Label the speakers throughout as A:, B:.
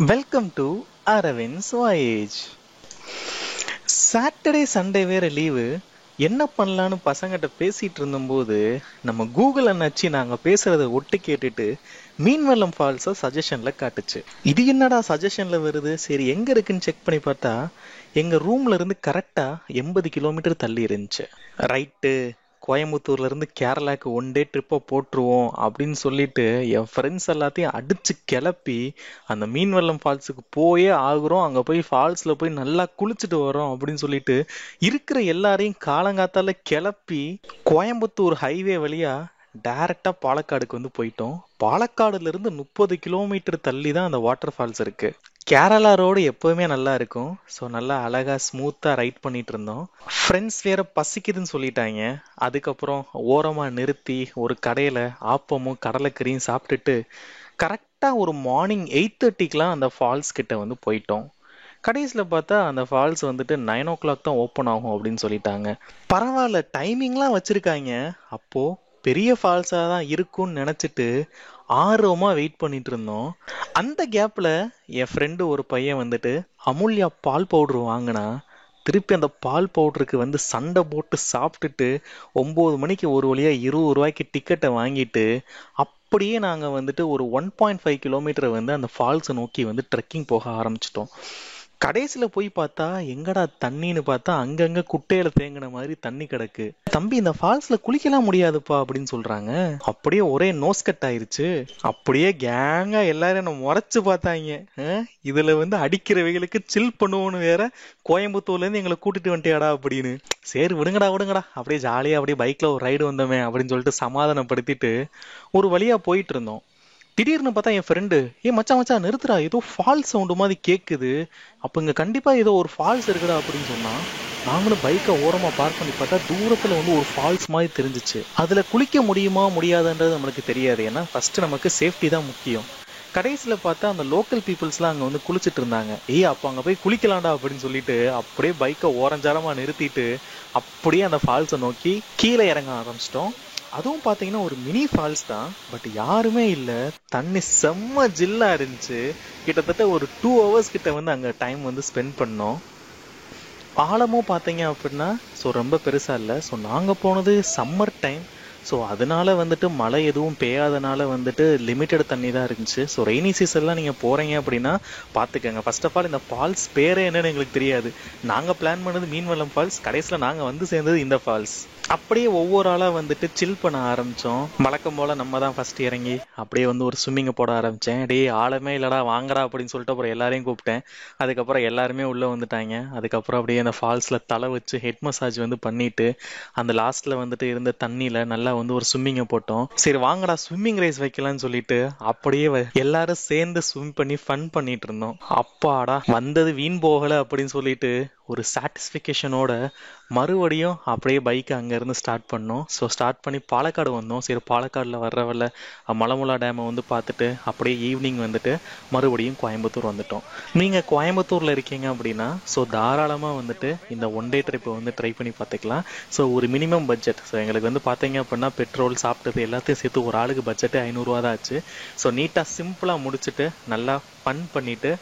A: Welcome to Aravind's voyage. Saturday Sunday வேற leave. என்ன பண்ணலான்னு பசங்கிட்ட பேசிட்டு இருந்தபோது நம்ம கூகுள் அண்ணாச்சி நாங்க பேசுறத ஒட்டு கேட்டுட்டு மீன்வெல்லம் ஃபால்ஸ சஜஷன்ல காட்டுச்சு. இது என்னடா சஜஷன்ல வருது, சரி எங்க இருக்குன்னு செக் பண்ணி பார்த்தா எங்க ரூம்ல இருந்து கரெக்டா 80 கிலோமீட்டர் தள்ளி இருந்துச்சு. ரைட்டு, கோயம்புத்தூர்ல இருந்து கேரளாக்கு ஒன் டே ட்ரிப்பை போட்டுருவோம் அப்படின்னு சொல்லிட்டு என் ஃப்ரெண்ட்ஸ் எல்லாத்தையும் அடிச்சு கிளப்பி அந்த மீன்வெல்லம் ஃபால்ஸுக்கு போயே ஆகுறோம். அங்க போய் ஃபால்ஸ்ல போய் நல்லா குளிச்சுட்டு வரோம் அப்படின்னு சொல்லிட்டு இருக்கிற எல்லாரையும் காலங்காத்தால கிளப்பி கோயம்புத்தூர் ஹைவே வழியா டைரக்டா பாலக்காடுக்கு வந்து போயிட்டோம். பாலக்காடுல இருந்து 30 கிலோமீட்டர் தள்ளி தான் அந்த வாட்டர் ஃபால்ஸ் இருக்கு. கேரளா ரோடு எப்பவுமே நல்லா இருக்கும். ஸோ நல்லா அழகா ஸ்மூத்தா ரைட் பண்ணிட்டு இருந்தோம். ஃப்ரெண்ட்ஸ் வேற பசிக்குதுன்னு சொல்லிட்டாங்க. அதுக்கப்புறம் ஓரமா நிறுத்தி ஒரு கடையில ஆப்பமும் கடலைக்கறியும் சாப்பிட்டுட்டு கரெக்டா ஒரு மார்னிங் 8:30க்குலாம் அந்த ஃபால்ஸ் கிட்ட வந்து போயிட்டோம். கடைசியில் பார்த்தா அந்த ஃபால்ஸ் வந்துட்டு 9 o'clock தான் ஓப்பன் ஆகும் அப்படின்னு சொல்லிட்டாங்க. பரவாயில்ல, டைமிங்லாம் வச்சிருக்காங்க. அப்போ பெரிய ஃபால்ஸாக தான் இருக்கும்னு நினச்சிட்டு ஆர்வமாக வெயிட் பண்ணிட்டு இருந்தோம். அந்த கேப்பில் என் ஃப்ரெண்டு ஒரு பையன் வந்துட்டு அமுல்யா பால் பவுடர் வாங்கினா. திருப்பி அந்த பால் பவுடருக்கு வந்து சண்டை போட்டு சாப்பிட்டுட்டு 9 மணிக்கு ஒரு வழியாக 20 ரூபாய்க்கு டிக்கெட்டை வாங்கிட்டு அப்படியே நாங்கள் வந்துட்டு ஒரு 1.5 கிலோமீட்டர் வந்து அந்த ஃபால்ஸை நோக்கி வந்து ட்ரெக்கிங் போக ஆரம்பிச்சிட்டோம். கடைசியில் போய் பார்த்தா எங்கடா தண்ணின்னு பார்த்தா அங்கங்க குட்டையில தேங்கின மாதிரி தண்ணி கிடக்கு. தம்பி, இந்த ஃபால்ஸ்ல குளிக்கலாம் முடியாதுப்பா அப்படின்னு சொல்றாங்க. அப்படியே ஒரே நோஸ் கட் ஆயிருச்சு. அப்படியே கேங்கா எல்லாரும் என்ன முறைச்சு பார்த்தாங்க. இதுல வந்து அடிக்கிற வெயிலுக்கு சில் பண்ணுவோன்னு வேற கோயம்புத்தூர்ல இருந்து எங்களை கூட்டிட்டு வந்துட்டியாடா அப்படின்னு. சரி விடுங்கடா விடுங்கடா, அப்படியே ஜாலியா அப்படியே பைக்ல ஒரு ரைடு வந்தோமே அப்படின்னு சொல்லிட்டு சமாதானப்படுத்திட்டு ஒரு வழியா போயிட்டு இருந்தோம். திடீர்னு பார்த்தா என் ஃப்ரெண்டு, மச்சான் மச்சான் நிறுத்துறா, ஏதோ ஃபால்ஸ் சவுண்டு மாதிரி கேட்குது, அப்போ இங்கே கண்டிப்பாக ஏதோ ஒரு ஃபால்ஸ் இருக்குடா அப்படின்னு சொன்னான். நாங்களும் பைக்கை ஓரமாக பார்க் பண்ணி பார்த்தா தூரத்தில் வந்து ஒரு ஃபால்ஸ் மாதிரி தெரிஞ்சிச்சு. அதில் குளிக்க முடியுமா முடியாதுன்றது நம்மளுக்கு தெரியாது, ஏன்னா ஃபர்ஸ்ட் நமக்கு சேஃப்டி தான் முக்கியம். கடைசியில் பார்த்தா அந்த லோக்கல் பீப்புள்ஸ்லாம் அங்கே வந்து குளிச்சுட்டு இருந்தாங்க. அப்போ அங்கே போய் குளிக்கலாம்டா அப்படின்னு சொல்லிட்டு அப்படியே பைக்கை ஓரஞ்சாரமாக நிறுத்திட்டு அப்படியே அந்த ஃபால்ஸை நோக்கி கீழே இறங்க ஆரம்பிச்சிட்டோம். அதுவும் பார்த்தீங்கன்னா ஒரு மினி ஃபால்ஸ் தான், பட் யாருமே இல்லை. தண்ணி செம்ம ஜில்லா இருந்துச்சு. கிட்டத்தட்ட ஒரு 2 hours கிட்ட வந்து அங்கே டைம் வந்து ஸ்பெண்ட் பண்ணோம். ஆழமும் பார்த்தீங்க அப்படின்னா ஸோ ரொம்ப பெருசாக இல்லை. ஸோ நாங்கள் போனது சம்மர் டைம். ஸோ அதனால வந்துட்டு மழை எதுவும் பெய்யாதனால வந்துட்டு லிமிட்டட் தண்ணி தான் இருந்துச்சு. ஸோ ரெய்னி சீசன்லாம் நீங்கள் போகிறீங்க அப்படின்னா பார்த்துக்கங்க. ஃபர்ஸ்ட் ஆஃப் ஆல் இந்த ஃபால்ஸ் பேரே என்னன்னு எங்களுக்கு தெரியாது. நாங்கள் பிளான் பண்ணது மீன்வெல்லம் ஃபால்ஸ், கடைசியில் நாங்கள் வந்து சேர்ந்தது இந்த ஃபால்ஸ். அப்படியே ஒவ்வொரு ஆளாக வந்துட்டு சில் பண்ண ஆரம்பித்தோம். வழக்கம் போல் நம்ம தான் ஃபர்ஸ்ட் இறங்கி அப்படியே வந்து ஒரு ஸ்விம்மிங்கை போட ஆரம்பித்தேன். ஆழமே இல்லைடா வாங்கடா அப்படின்னு சொல்லிட்டு அப்புறம் எல்லாரையும் கூப்பிட்டேன். அதுக்கப்புறம் எல்லாருமே உள்ளே வந்துட்டாங்க. அதுக்கப்புறம் அப்படியே அந்த ஃபால்ஸில் தலை வச்சு ஹெட் மசாஜ் வந்து பண்ணிட்டு அந்த லாஸ்ட்டில் வந்துட்டு இருந்த தண்ணியில் நல்லா வந்து ஒரு ஸ்விம்மிங்கை போட்டோம். சரி வாங்கடா ஸ்விம்மிங் ரேஸ் வைக்கலாம்னு சொல்லிட்டு அப்படியே எல்லாரும் சேர்ந்து ஸ்விம் பண்ணி ஃபன் பண்ணிட்டு இருந்தோம். அப்பாடா வந்தது வீண் போகலை அப்படின்னு சொல்லிட்டு ஒரு சாட்டிஸ்ஃபிகேஷனோட மறுபடியும் அப்படியே பைக்கை அங்கேருந்து ஸ்டார்ட் பண்ணோம். ஸோ ஸ்டார்ட் பண்ணி பாலக்காடு வந்தோம். சரி பாலக்காடில் வர்றவல்ல மலமுலா டேமை வந்து பார்த்துட்டு அப்படியே ஈவினிங் வந்துட்டு மறுபடியும் கோயம்புத்தூர் வந்துட்டோம். நீங்கள் கோயம்புத்தூரில் இருக்கீங்க அப்படின்னா ஸோ தாராளமாக வந்துட்டு இந்த ஒன் டே ட்ரிப்பை வந்து ட்ரை பண்ணி பார்த்துக்கலாம். ஸோ ஒரு மினிமம் பட்ஜெட், ஸோ எங்களுக்கு வந்து பார்த்தீங்க அப்படின்னா பெட்ரோல் சாப்பிட்டது எல்லாத்தையும் சேர்த்து ஒரு ஆளுக்கு பட்ஜெட்டு 500 ரூபா தான் ஆச்சு. ஸோ நீட்டாக சிம்பிளாக முடிச்சுட்டு நல்லா ஃபன் பண்ணிட்டு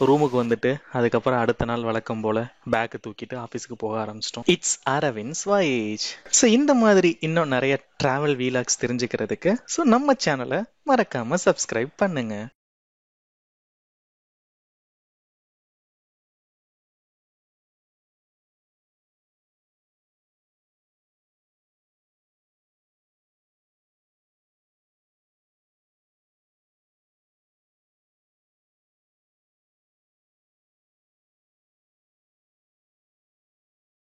A: ரூமுக்கு வந்துட்டு அதுக்கப்புறம் அடுத்த நாள் வழக்கம் போல பேக்கை தூக்கிட்டு ஆஃபீஸுக்கு போக ஆரம்பிச்சிட்டோம். It's Aravind's voyage. ஸோ இந்த மாதிரி இன்னும் நிறைய டிராவல் வீலாக்ஸ் தெரிஞ்சுக்கிறதுக்கு ஸோ நம்ம சேனலை மறக்காம சப்ஸ்கிரைப் பண்ணுங்க.